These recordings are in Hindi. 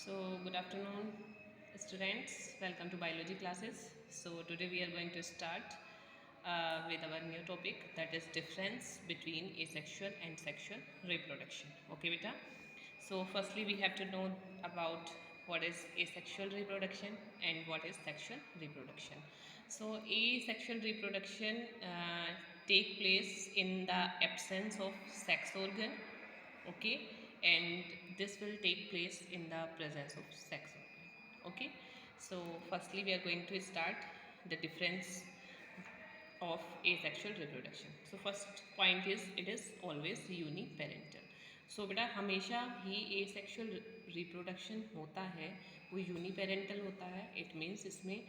So good afternoon students, welcome to biology classes. So today we are going to start with our new topic, that is difference between asexual and sexual reproduction. Okay beta. So firstly we have to know about what is asexual reproduction and what is sexual reproduction. So asexual reproduction take place in the absence of sex organ, okay, and this will take place in the presence of sex organ. Okay, so firstly we are going to start the difference of asexual reproduction. So first point is it is always uniparental. So बेटा हमेशा ही asexual reproduction होता है वो यूनिपेरेंटल होता है. इट मीन्स इसमें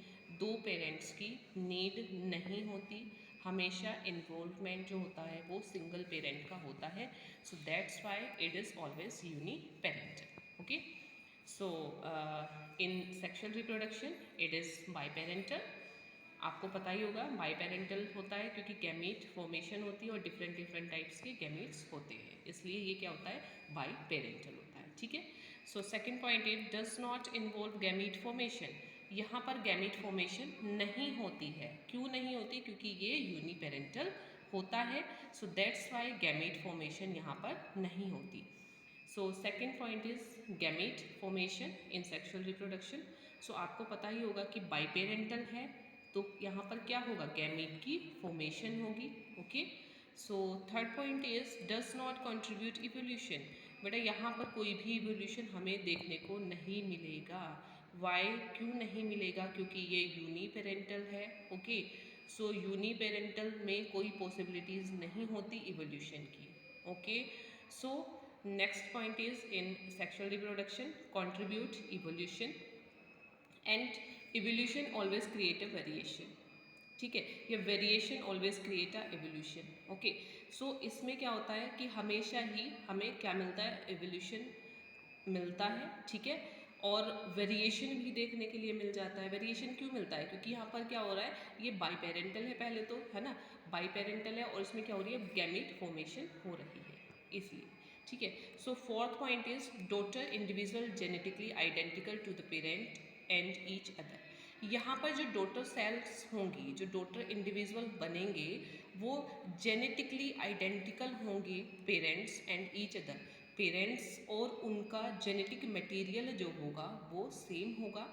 दो पेरेंट्स की नीड नहीं होती. हमेशा इन्वॉल्वमेंट जो होता है वो सिंगल पेरेंट का होता है. So that's why it is always uniparental. Okay, so in sexual reproduction it is biparental. आपको पता ही होगा बाई पेरेंटल होता है क्योंकि गैमीट फॉर्मेशन होती है और डिफरेंट डिफरेंट टाइप्स के गैमीट्स होते हैं, इसलिए ये क्या होता है बाई पेरेंटल होता है. ठीक है. So second point is does not involve gamete formation. यहाँ पर गैमीट फॉर्मेशन नहीं होती है. क्यों नहीं होती? क्योंकि ये यूनिपेरेंटल होता है. So that's why gamete formation यहाँ पर नहीं होती. So second point is gamete formation in sexual reproduction. So आपको पता ही होगा कि बाईपेरेंटल है तो यहाँ पर क्या होगा, गैमीट की फॉर्मेशन होगी. Okay, so third point is does not contribute evolution. बेटा यहाँ पर कोई भी इवोल्यूशन हमें देखने को नहीं मिलेगा. वाई, क्यों नहीं मिलेगा? क्योंकि ये यूनिपेरेंटल है. ओके, सो यूनिपेरेंटल में कोई पॉसिबिलिटीज़ नहीं होती इवोल्यूशन की. Okay, so next point is in sexual reproduction contribute evolution and evolution always create a variation. ठीक है, ये variation always create a evolution. Okay, so इसमें क्या होता है कि हमेशा ही हमें क्या मिलता है, एवोल्यूशन मिलता है. ठीक है, और वेरिएशन भी देखने के लिए मिल जाता है. वेरिएशन क्यों मिलता है? क्योंकि यहाँ पर क्या हो रहा है, ये बाईपेरेंटल है पहले तो, है ना, बाईपेरेंटल है और इसमें क्या हो रही है, गैमीट फॉर्मेशन हो रही है इसलिए. ठीक है, so fourth point is daughter individual genetically identical to the parent and each other. यहाँ पर जो डॉटर सेल्स होंगी, जो डॉटर इंडिविजुअल बनेंगे वो जेनेटिकली आइडेंटिकल होंगे parents and each other. Parents और उनका जेनेटिक मटेरियल जो होगा वो सेम होगा.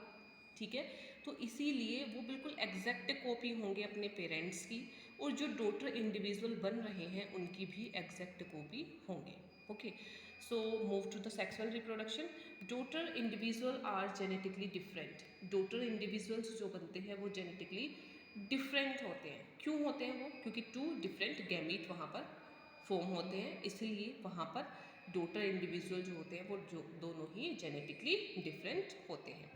ठीक है, तो इसीलिए वो बिल्कुल एग्जैक्ट कॉपी होंगे अपने पेरेंट्स की, और जो डॉटर इंडिविजुअल बन रहे हैं उनकी भी एग्जैक्ट कॉपी होंगे. Okay, so move to the sexual reproduction. Daughter individual are genetically different. Daughter individuals जो बनते हैं वो जेनेटिकली डिफरेंट होते हैं. क्यों होते हैं वो? क्योंकि टू डिफरेंट गैमीट वहाँ पर फॉर्म होते हैं, इसलिए वहाँ पर डॉटर इंडिविजुअल जो होते हैं वो जो दोनों ही जेनेटिकली डिफरेंट होते हैं.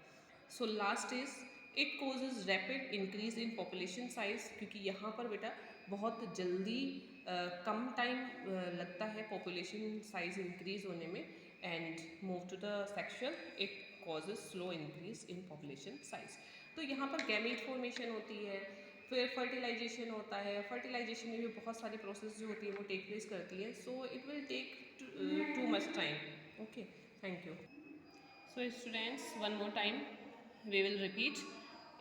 So last is it causes rapid increase in population size. क्योंकि यहाँ पर बेटा बहुत जल्दी कम टाइम लगता है पॉपुलेशन साइज इंक्रीज होने में. And move to the sexual, it causes slow increase in population size. तो यहाँ पर गैमीट फॉर्मेशन होती है, फिर फर्टिलाइजेशन होता है. फर्टिलाइजेशन में भी बहुत सारी प्रोसेस जो होती है वो टेक प्लेस करती है. So it will take too much time. Okay, thank you. So students, one more time we will repeat.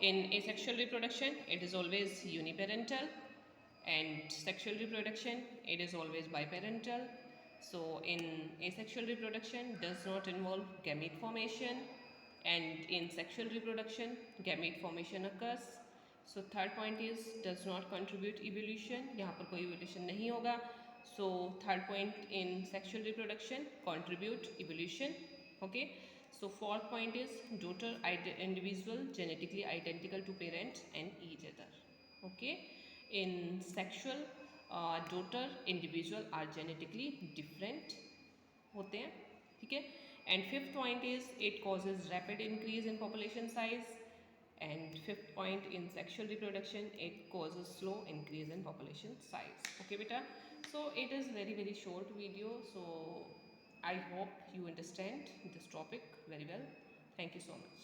In asexual reproduction it is always uniparental, and sexual reproduction it is always biparental. So in asexual reproduction does not involve gamete formation, and in sexual reproduction gamete formation occurs. So third point is does not contribute evolution. यहाँ पर कोई evolution नहीं होगा. So third point in sexual reproduction contribute evolution. Okay, so fourth point is daughter individual genetically identical to parents and each other. Okay, in sexual daughter individual are genetically different होते हैं. ठीक है, and fifth point is it causes rapid increase in population size, and fifth point in sexual reproduction it causes slow increase in population size. Okay beta, so it is very short video, so I hope you understand this topic very well. Thank you so much.